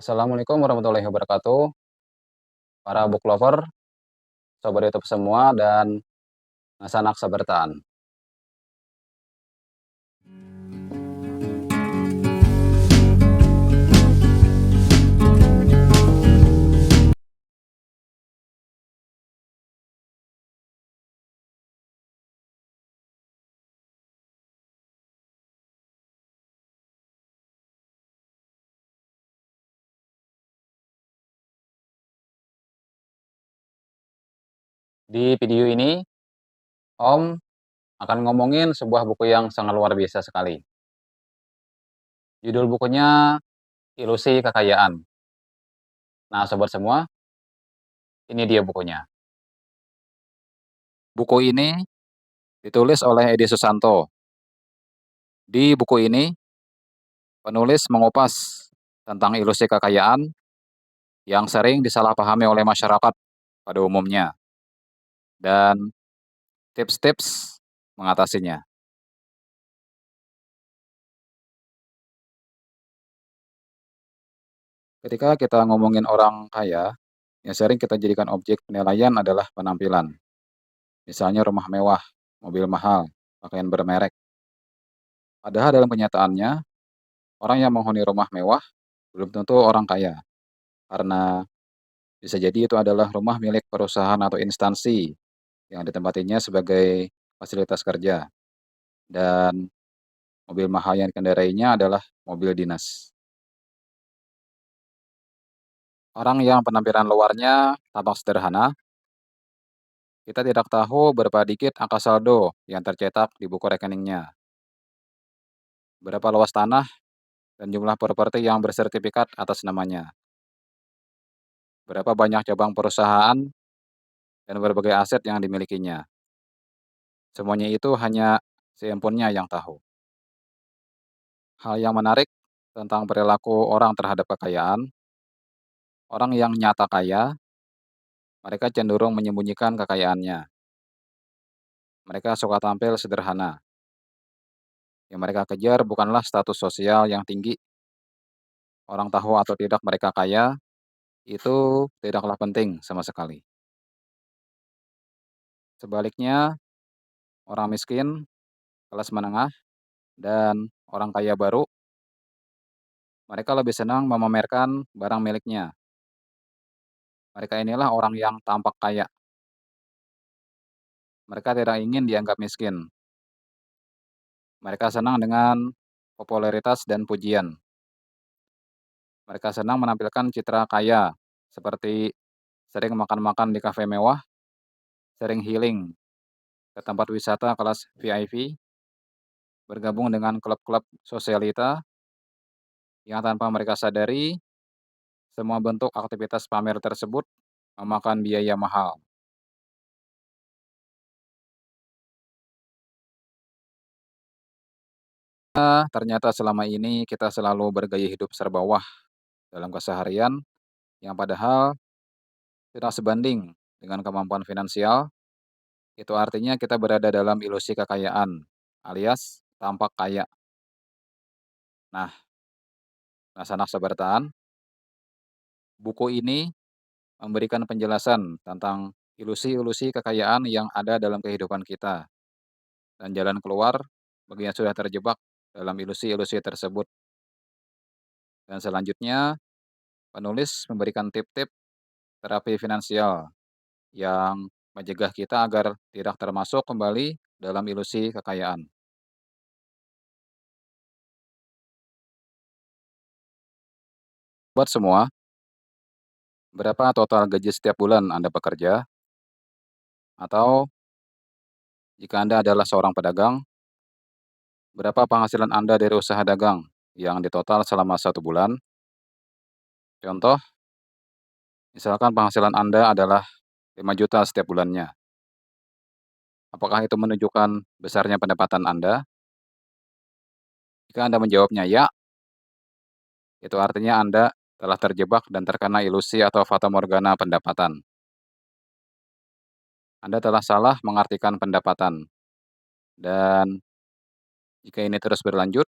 Assalamualaikum warahmatullahi wabarakatuh, para book lover, sobat YouTube semua, dan sanak sabertaan. Di video ini, Om akan ngomongin sebuah buku yang sangat luar biasa sekali. Judul bukunya Ilusi Kekayaan. Nah, sobat semua, ini dia bukunya. Buku ini ditulis oleh Edi Susanto. Di buku ini, penulis mengupas tentang ilusi kekayaan yang sering disalahpahami oleh masyarakat pada umumnya dan tips-tips mengatasinya. Ketika kita ngomongin orang kaya, yang sering kita jadikan objek penilaian adalah penampilan. Misalnya rumah mewah, mobil mahal, pakaian bermerek. Padahal dalam kenyataannya, orang yang menghuni rumah mewah belum tentu orang kaya. Karena bisa jadi itu adalah rumah milik perusahaan atau instansi yang ditempatinya sebagai fasilitas kerja. Dan mobil mahal yang dikendarainya adalah mobil dinas. Orang yang penampilan luarnya tampak sederhana, kita tidak tahu berapa dikit angka saldo yang tercetak di buku rekeningnya, berapa luas tanah, dan jumlah properti yang bersertifikat atas namanya, berapa banyak cabang perusahaan, dan berbagai aset yang dimilikinya. Semuanya itu hanya si empunnya yang tahu. Hal yang menarik tentang perilaku orang terhadap kekayaan, orang yang nyata kaya, mereka cenderung menyembunyikan kekayaannya. Mereka suka tampil sederhana. Yang mereka kejar bukanlah status sosial yang tinggi. Orang tahu atau tidak mereka kaya, itu tidaklah penting sama sekali. Sebaliknya, orang miskin, kelas menengah, dan orang kaya baru, mereka lebih senang memamerkan barang miliknya. Mereka inilah orang yang tampak kaya. Mereka tidak ingin dianggap miskin. Mereka senang dengan popularitas dan pujian. Mereka senang menampilkan citra kaya, seperti sering makan-makan di kafe mewah, sering healing ke tempat wisata kelas VIP, bergabung dengan klub-klub sosialita yang tanpa mereka sadari, semua bentuk aktivitas pamer tersebut memakan biaya mahal. Ternyata selama ini kita selalu bergaya hidup serba wah dalam keseharian, yang padahal tidak sebanding dengan kemampuan finansial. Itu artinya kita berada dalam ilusi kekayaan, alias tampak kaya. Nah, sanak sebertaan, buku ini memberikan penjelasan tentang ilusi-ilusi kekayaan yang ada dalam kehidupan kita dan jalan keluar bagi yang sudah terjebak dalam ilusi-ilusi tersebut. Dan selanjutnya, penulis memberikan tip-tip terapi finansial yang mencegah kita agar tidak termasuk kembali dalam ilusi kekayaan. Buat semua, berapa total gaji setiap bulan Anda bekerja? Atau jika Anda adalah seorang pedagang, berapa penghasilan Anda dari usaha dagang yang ditotal selama 1 bulan? Contoh, misalkan penghasilan Anda adalah 5 juta setiap bulannya. Apakah itu menunjukkan besarnya pendapatan Anda? Jika Anda menjawabnya ya, itu artinya Anda telah terjebak dan terkena ilusi atau fatamorgana pendapatan. Anda telah salah mengartikan pendapatan. Dan jika ini terus berlanjut,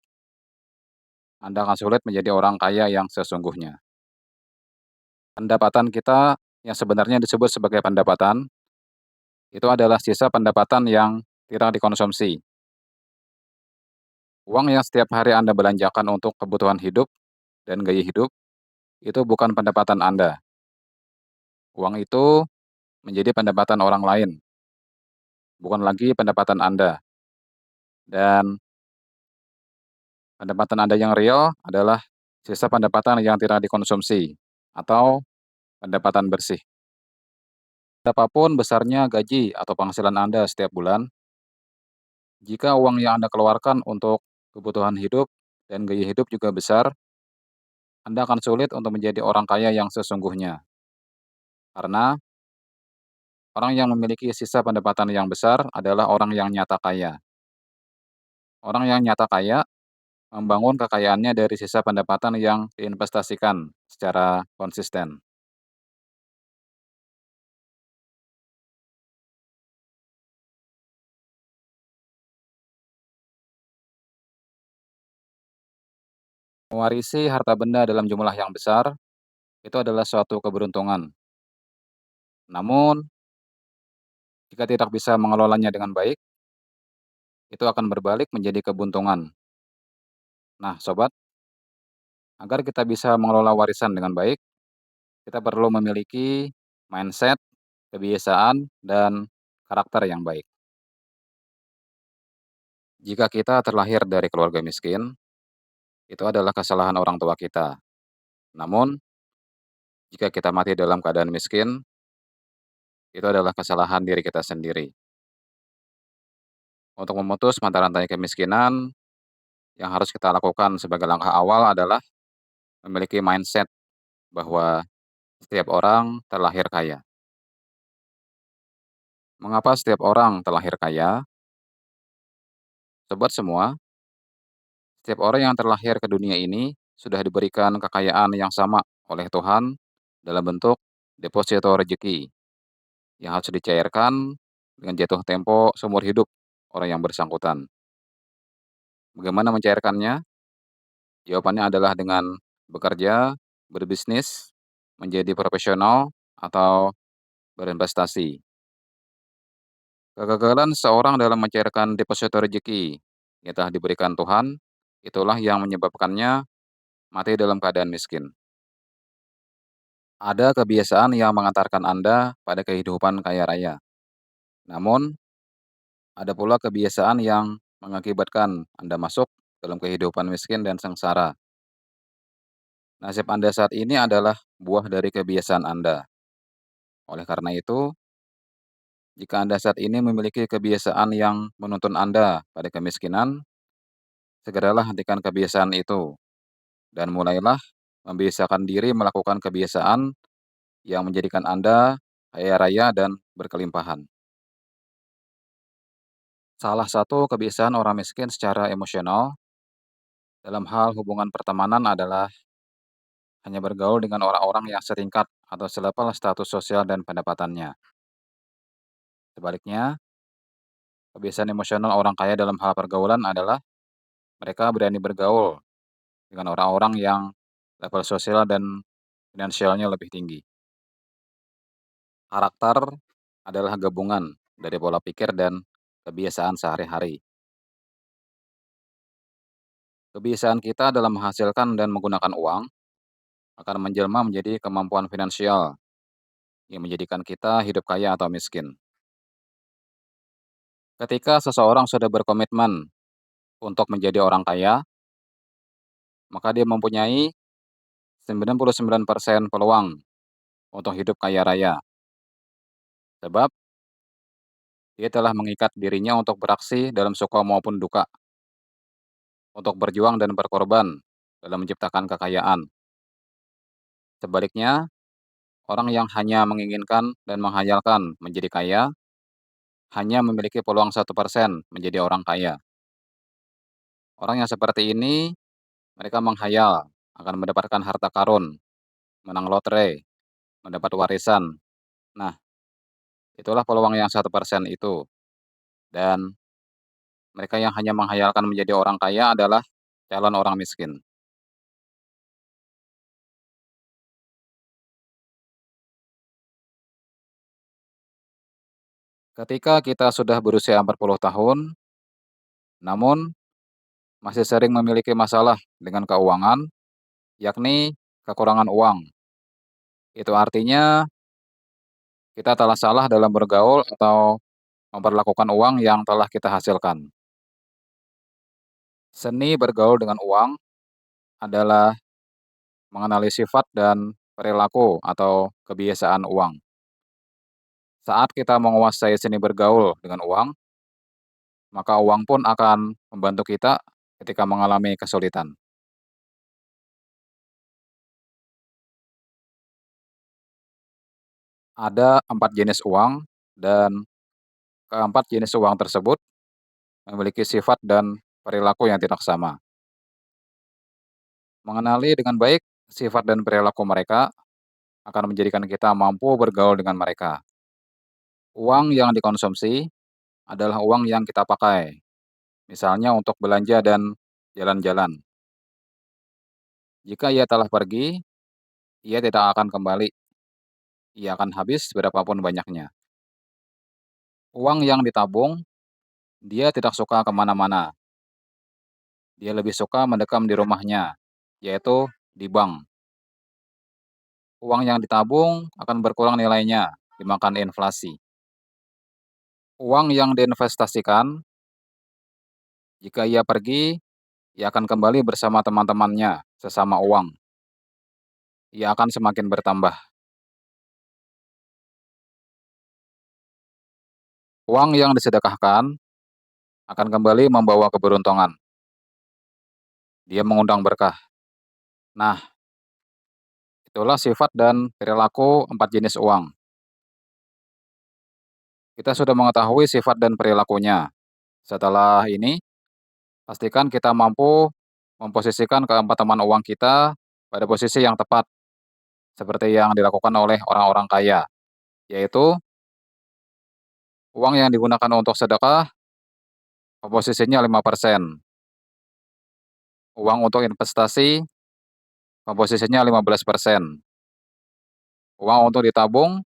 Anda akan sulit menjadi orang kaya yang sesungguhnya. Pendapatan kita yang sebenarnya disebut sebagai pendapatan, itu adalah sisa pendapatan yang tidak dikonsumsi. Uang yang setiap hari Anda belanjakan untuk kebutuhan hidup dan gaya hidup, itu bukan pendapatan Anda. Uang itu menjadi pendapatan orang lain, bukan lagi pendapatan Anda. Dan pendapatan Anda yang real adalah sisa pendapatan yang tidak dikonsumsi atau pendapatan bersih. Berapapun besarnya gaji atau penghasilan Anda setiap bulan, jika uang yang Anda keluarkan untuk kebutuhan hidup dan gaya hidup juga besar, Anda akan sulit untuk menjadi orang kaya yang sesungguhnya. Karena orang yang memiliki sisa pendapatan yang besar adalah orang yang nyata kaya. Orang yang nyata kaya membangun kekayaannya dari sisa pendapatan yang diinvestasikan secara konsisten. Mewarisi harta benda dalam jumlah yang besar itu adalah suatu keberuntungan. Namun, jika tidak bisa mengelolanya dengan baik, itu akan berbalik menjadi kebuntungan. Nah, sobat, agar kita bisa mengelola warisan dengan baik, kita perlu memiliki mindset, kebiasaan, dan karakter yang baik. Jika kita terlahir dari keluarga miskin, itu adalah kesalahan orang tua kita. Namun, jika kita mati dalam keadaan miskin, itu adalah kesalahan diri kita sendiri. Untuk memutus mata rantai kemiskinan, yang harus kita lakukan sebagai langkah awal adalah memiliki mindset bahwa setiap orang terlahir kaya. Mengapa setiap orang terlahir kaya? Sobat semua, setiap orang yang terlahir ke dunia ini sudah diberikan kekayaan yang sama oleh Tuhan dalam bentuk deposito rezeki yang harus dicairkan dengan jatuh tempo seumur hidup orang yang bersangkutan. Bagaimana mencairkannya? Jawabannya adalah dengan bekerja, berbisnis, menjadi profesional, atau berinvestasi. Kegagalan seorang dalam mencairkan deposito rezeki yang telah diberikan Tuhan, itulah yang menyebabkannya mati dalam keadaan miskin. Ada kebiasaan yang mengantarkan Anda pada kehidupan kaya raya. Namun, ada pula kebiasaan yang mengakibatkan Anda masuk dalam kehidupan miskin dan sengsara. Nasib Anda saat ini adalah buah dari kebiasaan Anda. Oleh karena itu, jika Anda saat ini memiliki kebiasaan yang menuntun Anda pada kemiskinan, segeralah hentikan kebiasaan itu dan mulailah membiasakan diri melakukan kebiasaan yang menjadikan Anda kaya raya dan berkelimpahan. Salah satu kebiasaan orang miskin secara emosional dalam hal hubungan pertemanan adalah hanya bergaul dengan orang-orang yang setingkat atau selevel status sosial dan pendapatannya. Sebaliknya, kebiasaan emosional orang kaya dalam hal pergaulan adalah mereka berani bergaul dengan orang-orang yang level sosial dan finansialnya lebih tinggi. Karakter adalah gabungan dari pola pikir dan kebiasaan sehari-hari. Kebiasaan kita dalam menghasilkan dan menggunakan uang akan menjelma menjadi kemampuan finansial yang menjadikan kita hidup kaya atau miskin. Ketika seseorang sudah berkomitmen untuk menjadi orang kaya, maka dia mempunyai 99% peluang untuk hidup kaya raya. Sebab dia telah mengikat dirinya untuk beraksi dalam suka maupun duka, untuk berjuang dan berkorban dalam menciptakan kekayaan. Sebaliknya, orang yang hanya menginginkan dan menghayalkan menjadi kaya hanya memiliki peluang 1% menjadi orang kaya. Orang yang seperti ini, mereka menghayal akan mendapatkan harta karun, menang lotre, mendapat warisan. Nah, itulah peluang yang 1% itu. Dan mereka yang hanya menghayalkan menjadi orang kaya adalah calon orang miskin. Ketika kita sudah berusia 40 tahun, namun masih sering memiliki masalah dengan keuangan, yakni kekurangan uang. Itu artinya kita telah salah dalam bergaul atau memperlakukan uang yang telah kita hasilkan. Seni bergaul dengan uang adalah mengenali sifat dan perilaku atau kebiasaan uang. Saat kita menguasai seni bergaul dengan uang, maka uang pun akan membantu kita ketika mengalami kesulitan. Ada 4 jenis uang dan keempat jenis uang tersebut memiliki sifat dan perilaku yang tidak sama. Mengenali dengan baik sifat dan perilaku mereka akan menjadikan kita mampu bergaul dengan mereka. Uang yang dikonsumsi adalah uang yang kita pakai, misalnya untuk belanja dan jalan-jalan. Jika ia telah pergi, ia tidak akan kembali. Ia akan habis berapapun banyaknya. Uang yang ditabung, dia tidak suka kemana-mana. Dia lebih suka mendekam di rumahnya, yaitu di bank. Uang yang ditabung akan berkurang nilainya dimakan inflasi. Uang yang diinvestasikan, jika ia pergi, ia akan kembali bersama teman-temannya sesama uang. Ia akan semakin bertambah. Uang yang disedekahkan akan kembali membawa keberuntungan. Dia mengundang berkah. Nah, itulah sifat dan perilaku 4 jenis uang. Kita sudah mengetahui sifat dan perilakunya. Setelah ini, pastikan kita mampu memposisikan keempat teman uang kita pada posisi yang tepat, seperti yang dilakukan oleh orang-orang kaya, yaitu uang yang digunakan untuk sedekah komposisinya 5%, uang untuk investasi komposisinya 15%, uang untuk ditabung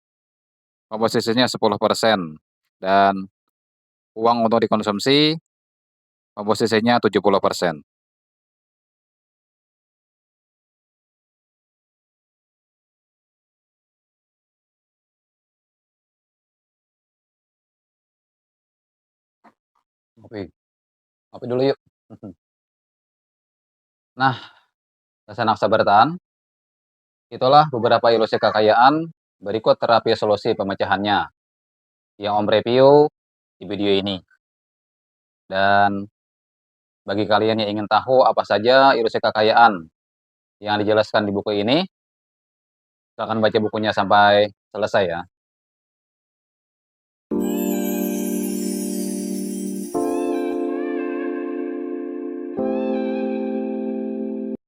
komposisinya 10%, dan uang untuk dikonsumsi komposisinya 70%. Ngopi, ngopi dulu yuk. Nah, sanak sabaratan, itulah beberapa ilusi kekayaan, berikut terapi solusi pemecahannya yang Om review di video ini. Dan bagi kalian yang ingin tahu apa saja ilusi kekayaan yang dijelaskan di buku ini, silakan baca bukunya sampai selesai ya.